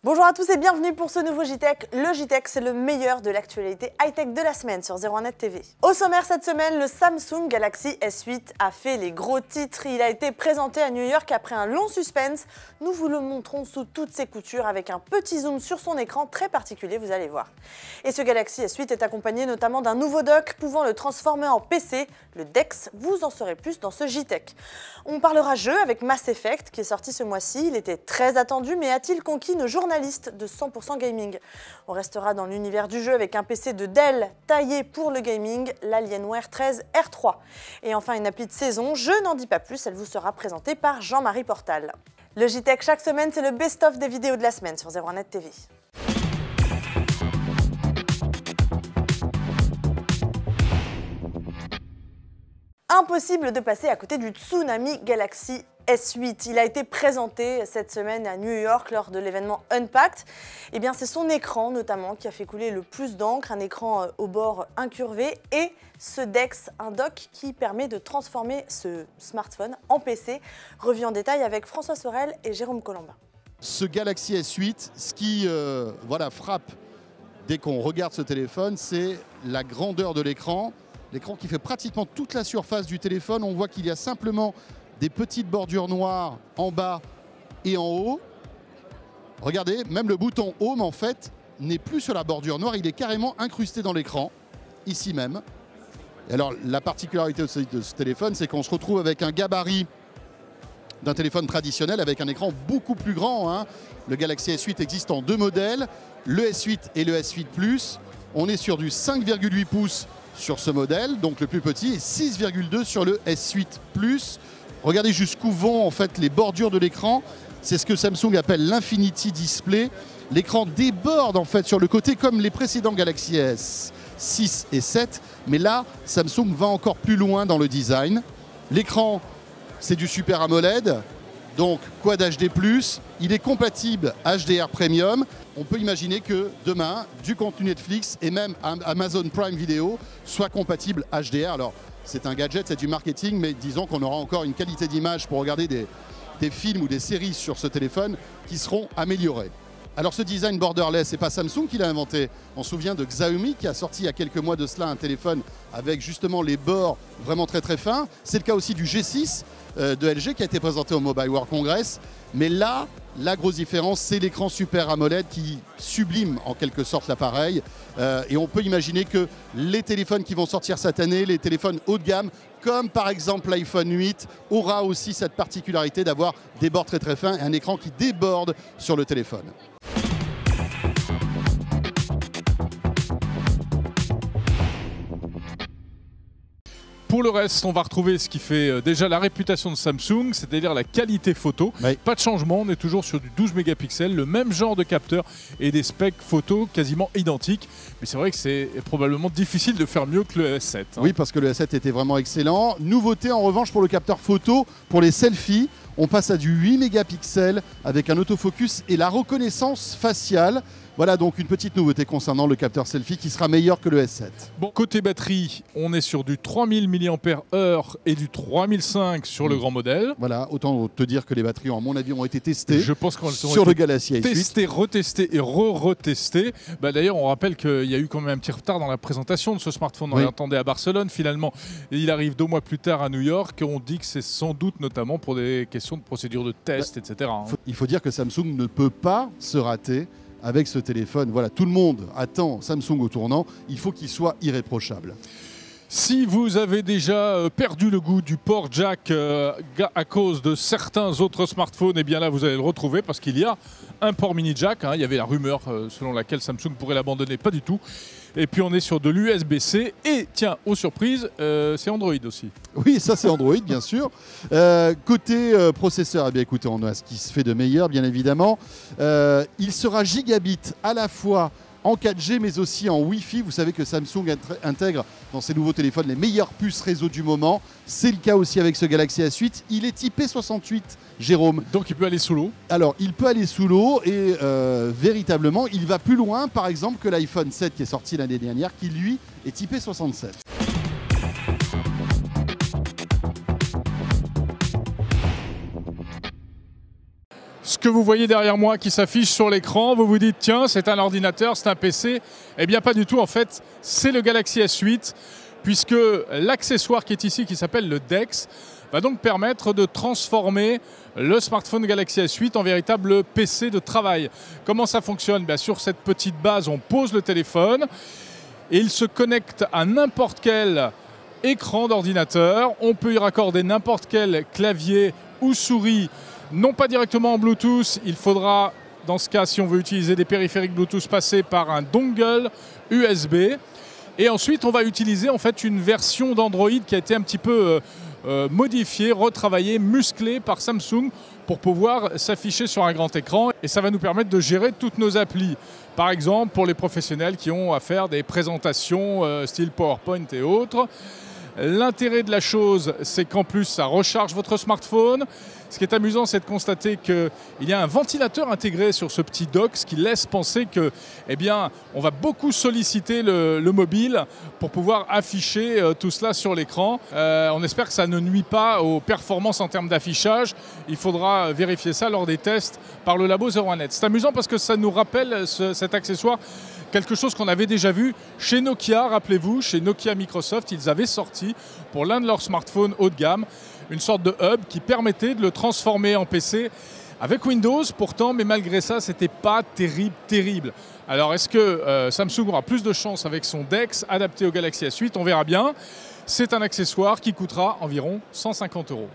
Bonjour à tous et bienvenue pour ce nouveau JTech. Le JTech, c'est le meilleur de l'actualité high-tech de la semaine sur 01net TV. Au sommaire cette semaine, le Samsung Galaxy S8 a fait les gros titres. Il a été présenté à New York après un long suspense. Nous vous le montrons sous toutes ses coutures avec un petit zoom sur son écran très particulier, vous allez voir. Et ce Galaxy S8 est accompagné notamment d'un nouveau dock pouvant le transformer en PC, le DeX. Vous en saurez plus dans ce JTech. On parlera jeu avec Mass Effect qui est sorti ce mois-ci. Il était très attendu, mais a-t-il conquis une journaliste de 100% gaming? On restera dans l'univers du jeu avec un PC de Dell taillé pour le gaming, l'Alienware 13 R3. Et enfin une appli de saison, je n'en dis pas plus, elle vous sera présentée par Jean-Marie Portal. Le JTech chaque semaine, c'est le best-of des vidéos de la semaine sur 01net TV. Impossible de passer à côté du Tsunami Galaxy S8. Il a été présenté cette semaine à New York lors de l'événement Unpacked. Eh bien, c'est son écran notamment qui a fait couler le plus d'encre, un écran au bord incurvé et ce DeX, un dock qui permet de transformer ce smartphone en PC. Revu en détail avec François Sorel et Jérôme Colombin. Ce Galaxy S8, ce qui frappe dès qu'on regarde ce téléphone, c'est la grandeur de l'écran. L'écran qui fait pratiquement toute la surface du téléphone. On voit qu'il y a simplement des petites bordures noires en bas et en haut. Regardez, même le bouton Home, en fait, n'est plus sur la bordure noire. Il est carrément incrusté dans l'écran, ici même. Et alors, la particularité de ce téléphone, c'est qu'on se retrouve avec un gabarit d'un téléphone traditionnel avec un écran beaucoup plus grand. Le Galaxy S8 existe en deux modèles, le S8 et le S8 Plus. On est sur du 5,8 pouces sur ce modèle, donc le plus petit, et 6,2 sur le S8 Plus. Regardez jusqu'où vont en fait les bordures de l'écran. C'est ce que Samsung appelle l'Infinity Display. L'écran déborde en fait sur le côté comme les précédents Galaxy S6 et 7. Mais là, Samsung va encore plus loin dans le design. L'écran, c'est du Super AMOLED. Donc Quad HD+, il est compatible HDR Premium. On peut imaginer que demain, du contenu Netflix et même Amazon Prime Video soit compatible HDR. Alors c'est un gadget, c'est du marketing, mais disons qu'on aura encore une qualité d'image pour regarder des films ou des séries sur ce téléphone qui seront améliorées. Alors ce design borderless, c'est pas Samsung qui l'a inventé. On se souvient de Xiaomi qui a sorti il y a quelques mois de cela un téléphone avec justement les bords vraiment très très fins. C'est le cas aussi du G6 de LG qui a été présenté au Mobile World Congress. Mais là, la grosse différence, c'est l'écran Super AMOLED qui sublime en quelque sorte l'appareil. Et on peut imaginer que les téléphones qui vont sortir cette année, les téléphones haut de gamme, comme par exemple l'iPhone 8, aura aussi cette particularité d'avoir des bords très très fins et un écran qui déborde sur le téléphone. Pour le reste, on va retrouver ce qui fait déjà la réputation de Samsung, c'est-à-dire la qualité photo. Oui. Pas de changement, on est toujours sur du 12 mégapixels, le même genre de capteur et des specs photo quasiment identiques. Mais c'est vrai que c'est probablement difficile de faire mieux que le S7. Oui, parce que le S7 était vraiment excellent. Nouveauté en revanche pour le capteur photo, pour les selfies, on passe à du 8 mégapixels avec un autofocus et la reconnaissance faciale. Voilà donc une petite nouveauté concernant le capteur selfie qui sera meilleur que le S7. Bon, côté batterie, on est sur du 3000 mAh et du 3005 sur le grand modèle. Voilà, autant te dire que les batteries, à mon avis, ont été testées. Je pense qu'elles sont sur le Galaxy S8. Testées, retestées et re-retestées. D'ailleurs, on rappelle qu'il y a eu quand même un petit retard dans la présentation de ce smartphone. On l'attendait à Barcelone. Finalement, il arrive 2 mois plus tard à New York. On dit que c'est sans doute notamment pour des questions de procédure de test, etc. Il faut dire que Samsung ne peut pas se rater avec ce téléphone. Voilà, tout le monde attend Samsung au tournant. Il faut qu'il soit irréprochable. Si vous avez déjà perdu le goût du port jack à cause de certains autres smartphones, eh bien là vous allez le retrouver parce qu'il y a un port mini jack. Il y avait la rumeur selon laquelle Samsung pourrait l'abandonner, pas du tout. Et puis on est sur de l'USB-C et tiens, aux surprises, c'est Android aussi. Oui, ça c'est Android bien sûr. Côté processeur, eh bien écoutez, on a ce qui se fait de meilleur bien évidemment. Il sera gigabit à la fois en 4G mais aussi en Wi-Fi. Vous savez que Samsung intègre dans ses nouveaux téléphones les meilleures puces réseau du moment. C'est le cas aussi avec ce Galaxy S8. Il est IP68, Jérôme. Donc il peut aller sous l'eau. Alors il peut aller sous l'eau et véritablement il va plus loin par exemple que l'iPhone 7 qui est sorti l'année dernière qui lui est IP67. Ce que vous voyez derrière moi qui s'affiche sur l'écran, vous vous dites tiens, c'est un ordinateur, c'est un PC. Eh bien pas du tout, en fait, c'est le Galaxy S8, puisque l'accessoire qui est ici, qui s'appelle le DeX, va donc permettre de transformer le smartphone Galaxy S8 en véritable PC de travail. Comment ça fonctionne? Bien, sur cette petite base, on pose le téléphone et il se connecte à n'importe quel écran d'ordinateur. On peut y raccorder n'importe quel clavier ou souris, non pas directement en Bluetooth. Il faudra, dans ce cas, si on veut utiliser des périphériques Bluetooth, passer par un dongle USB. Et ensuite, on va utiliser en fait une version d'Android qui a été un petit peu modifiée, retravaillée, musclée par Samsung pour pouvoir s'afficher sur un grand écran. Et ça va nous permettre de gérer toutes nos applis. Par exemple, pour les professionnels qui ont à faire des présentations style PowerPoint et autres. L'intérêt de la chose, c'est qu'en plus, ça recharge votre smartphone. Ce qui est amusant, c'est de constater qu'il y a un ventilateur intégré sur ce petit dock, ce qui laisse penser que, eh bien, on va beaucoup solliciter le mobile pour pouvoir afficher tout cela sur l'écran. On espère que ça ne nuit pas aux performances en termes d'affichage. Il faudra vérifier ça lors des tests par le labo 01net. C'est amusant parce que ça nous rappelle cet accessoire. Quelque chose qu'on avait déjà vu chez Nokia, rappelez-vous, chez Nokia Microsoft, ils avaient sorti pour l'un de leurs smartphones haut de gamme une sorte de hub qui permettait de le transformer en PC avec Windows pourtant, mais malgré ça, c'était pas terrible. Alors est-ce que Samsung aura plus de chance avec son DeX adapté au Galaxy S8? On verra bien. C'est un accessoire qui coûtera environ 150 €.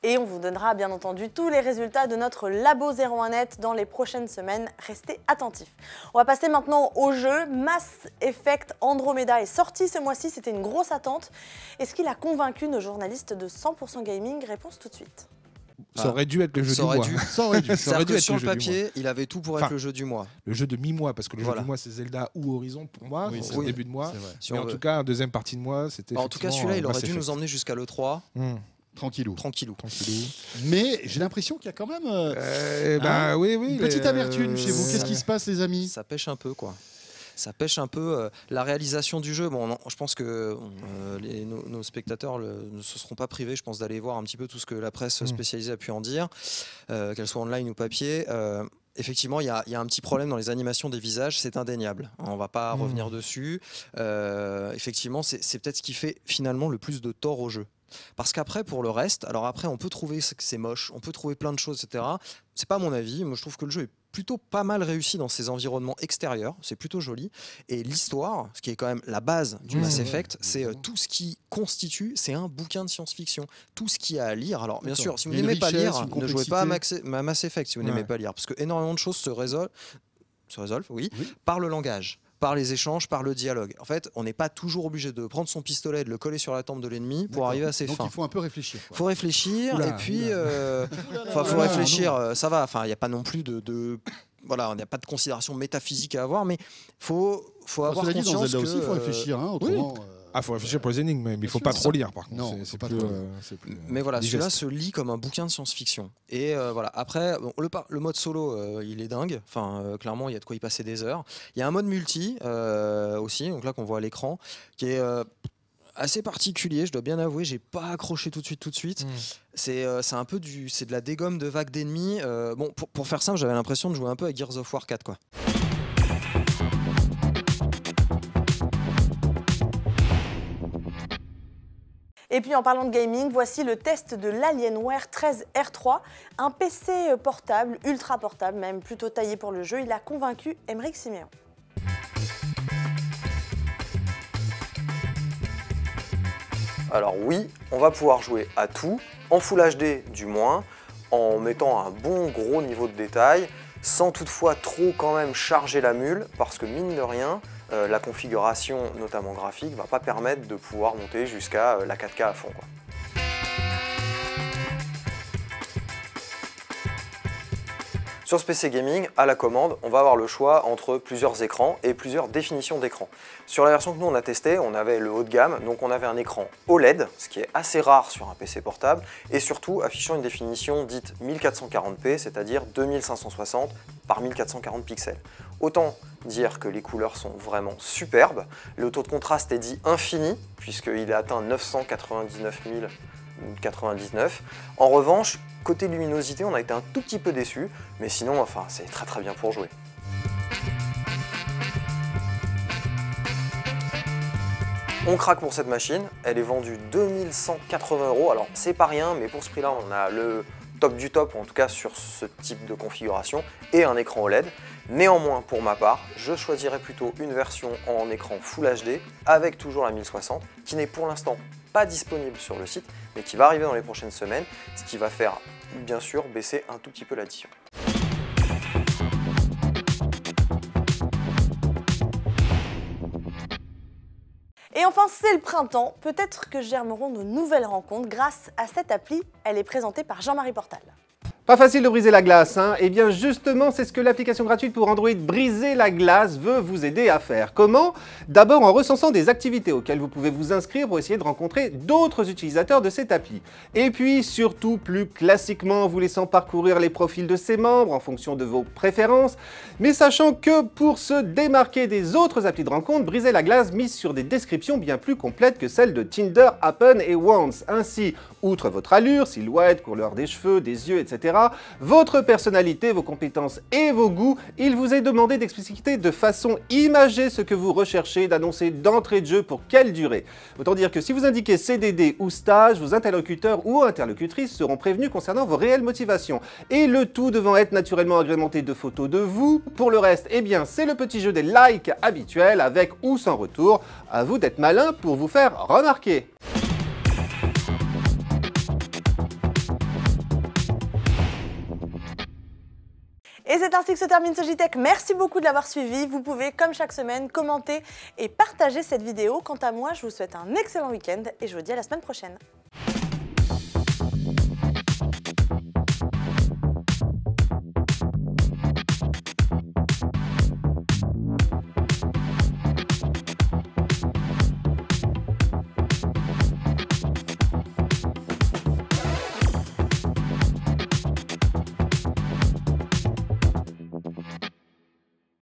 Et on vous donnera bien entendu tous les résultats de notre Labo 01net dans les prochaines semaines. Restez attentifs. On va passer maintenant au jeu. Mass Effect Andromeda est sorti ce mois-ci, c'était une grosse attente. Est-ce qu'il a convaincu nos journalistes de 100% Gaming? Réponse tout de suite. Ça aurait dû être le jeu du mois. Ça aurait dû. Ça aurait dû être sur le le jeu du mois. papier, il avait tout pour être le jeu du mois. Le jeu de mi-mois, parce que le jeu Voilà. du mois, c'est Zelda ou Horizon pour moi, Oui, c'est le début de mois. C'est vrai. Si Mais on en veut. tout cas, en deuxième partie de mois, c'était. En tout cas, celui-là, il aurait dû nous emmener jusqu'à l'E3, Tranquillou. tranquillou. Tranquillou. Mais j'ai l'impression qu'il y a quand même Oui, une petite amertume chez vous. Qu'est-ce qui se passe, les amis? Ça pêche un peu, quoi. Ça pêche un peu la réalisation du jeu. Bon, non, je pense que nos spectateurs ne se seront pas privés, je pense, d'aller voir un petit peu tout ce que la presse spécialisée a pu en dire, qu'elle soit online ou papier. Effectivement, il y a un petit problème dans les animations des visages, c'est indéniable. On ne va pas revenir dessus. Effectivement, c'est peut-être ce qui fait finalement le plus de tort au jeu. Parce qu'après, pour le reste, alors après, on peut trouver que c'est moche, on peut trouver plein de choses, etc. C'est pas mon avis. Moi, je trouve que le jeu est plutôt pas mal réussi dans ses environnements extérieurs. C'est plutôt joli. Et l'histoire, ce qui est quand même la base du Mass Effect, c'est tout ce qui constitue, c'est un bouquin de science-fiction. Tout ce qu'il y a à lire. Alors, bien sûr, si vous n'aimez pas lire, ne jouez pas à Mass Effect si vous n'aimez pas lire. Parce que énormément de choses se résolvent, oui, par le langage, par les échanges, par le dialogue. En fait, on n'est pas toujours obligé de prendre son pistolet et de le coller sur la tempe de l'ennemi pour arriver à ses fins. Donc il faut un peu réfléchir. Il faut réfléchir, Oula, et puis... Oula, faut réfléchir, ça va. Enfin, il n'y a pas non plus voilà, il n'y a pas de considération métaphysique à avoir, mais faut avoir Cela dit, dans conscience Zelda que... aussi, il faut réfléchir. Hein, autrement, Ah, faut réfléchir pour les énigmes, mais il faut pas trop lire par contre. Non, C'est faut pas plus, trop lire. c'est plus, Mais voilà, celui-là digeste. se lit comme un bouquin de science-fiction. Et voilà, après, bon, le mode solo, il est dingue. Enfin, clairement, il y a de quoi y passer des heures. Il y a un mode multi aussi, donc là qu'on voit à l'écran, qui est assez particulier. Je dois bien avouer, j'ai pas accroché tout de suite. C'est un peu c'est de la dégomme de vagues d'ennemis. Bon, pour faire simple, j'avais l'impression de jouer un peu à Gears of War 4, quoi. Et puis en parlant de gaming, voici le test de l'Alienware 13R3, un PC portable, ultra portable, même plutôt taillé pour le jeu. Il a convaincu Aymeric Siméon. Alors oui, on va pouvoir jouer à tout, en Full HD du moins, en mettant un bon gros niveau de détail, sans toutefois trop quand même charger la mule, parce que mine de rien, la configuration, notamment graphique, va pas permettre de pouvoir monter jusqu'à la 4K à fond, quoi. Sur ce PC gaming, à la commande, on va avoir le choix entre plusieurs écrans et plusieurs définitions d'écran. Sur la version que nous on a testée, on avait le haut de gamme, donc on avait un écran OLED, ce qui est assez rare sur un PC portable, et surtout affichant une définition dite 1440p, c'est-à-dire 2560 par 1440 pixels. Autant dire que les couleurs sont vraiment superbes. Le taux de contraste est dit infini, puisqu'il a atteint 999 099. En revanche, côté luminosité, on a été un tout petit peu déçu, mais sinon, enfin, c'est très bien pour jouer. On craque pour cette machine, elle est vendue 2180 €. Alors c'est pas rien, mais pour ce prix-là, on a le top du top, en tout cas sur ce type de configuration, et un écran OLED. Néanmoins, pour ma part, je choisirais plutôt une version en écran Full HD, avec toujours la 1060, qui n'est pour l'instant pas disponible sur le site, mais qui va arriver dans les prochaines semaines, ce qui va faire, bien sûr, baisser un tout petit peu l'addition. Et enfin, c'est le printemps. Peut-être que germeront de nouvelles rencontres grâce à cette appli. Elle est présentée par Jean-Marie Portal. Pas facile de briser la glace, hein? Eh bien justement, c'est ce que l'application gratuite pour Android Briser la glace veut vous aider à faire. Comment? D'abord en recensant des activités auxquelles vous pouvez vous inscrire pour essayer de rencontrer d'autres utilisateurs de cette appli. Et puis surtout, plus classiquement, en vous laissant parcourir les profils de ses membres en fonction de vos préférences, mais sachant que pour se démarquer des autres applis de rencontre, Briser la glace mise sur des descriptions bien plus complètes que celles de Tinder, Happen et Once. Ainsi, outre votre allure, silhouette, couleur des cheveux, des yeux, etc., votre personnalité, vos compétences et vos goûts, il vous est demandé d'expliciter de façon imagée ce que vous recherchez, d'annoncer d'entrée de jeu pour quelle durée. Autant dire que si vous indiquez CDD ou stage, vos interlocuteurs ou interlocutrices seront prévenus concernant vos réelles motivations. Et le tout devant être naturellement agrémenté de photos de vous. Pour le reste, eh bien, c'est le petit jeu des likes habituels, avec ou sans retour. À vous d'être malin pour vous faire remarquer. Et c'est ainsi que se termine ce JTech. Merci beaucoup de l'avoir suivi. Vous pouvez, comme chaque semaine, commenter et partager cette vidéo. Quant à moi, je vous souhaite un excellent week-end et je vous dis à la semaine prochaine.